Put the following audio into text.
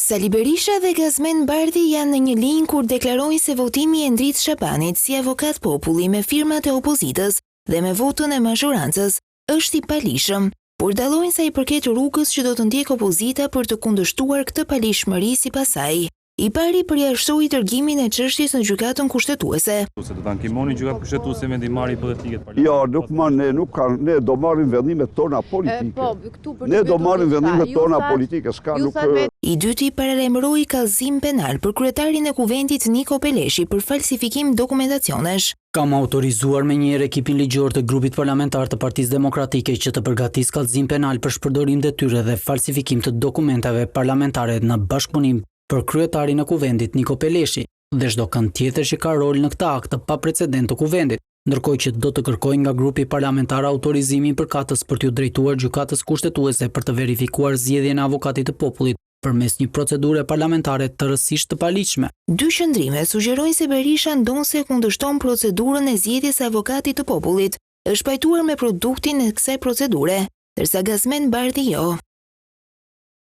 Sali Berisha dhe Gazmend Bardhi janë në një linjë kur deklarojnë se votimi i Endrit Shabanit si avokat populli me firmat e opozitës dhe me votën e mazhorancës është i palishëm, por dallojnë sa i përket rrugës që do të ndjek opozita për të kundërshtuar këtë palishmëri sipas saj. I pari përjashtoi tërgimin e çështjes në gjykatën kushtetuese. Se do ta ankimoni gjykatë kushtetuese vendimarrje hipotetike të palishmërisë. Jo, ne do marrim vendimet tona politike. Ne do marrim vendimet tona politike, s'ka nuk. I dyti paralajmëroi kallëzim penal për kryetarin e kuvendit Niko Peleshi për falsifikim dokumentacionesh. Kam autorizuar me njëherë ekipin ligjor të grupit parlamentar të Partisë Demokratike që të përgatisë kallëzim penal për shpërdorim detyre dhe falsifikim të dokumentave parlamentare në bashkëpunim për kryetarin e kuvendit Niko Peleshi dhe çdo kënd tjetër që ka rol në këtë akt të paprecedent të kuvendit, ndërkohë që do të kërkojë nga grupi parlamentar autorizimin përkatës për t'u drejtuar gjykatës kushtetuese për të verifikuar zgjedhjen e avokatit të popullit përmes një procedure parlamentare të rësisht të paligjshme. Dy qëndrime sugjerojnë se Berisha ndonse kundërshton procedurën e zgjedhjes së avokatit të popullit, është pajtuar me produktin e kësaj procedure, ndërsa Gazmend Bardhi jo.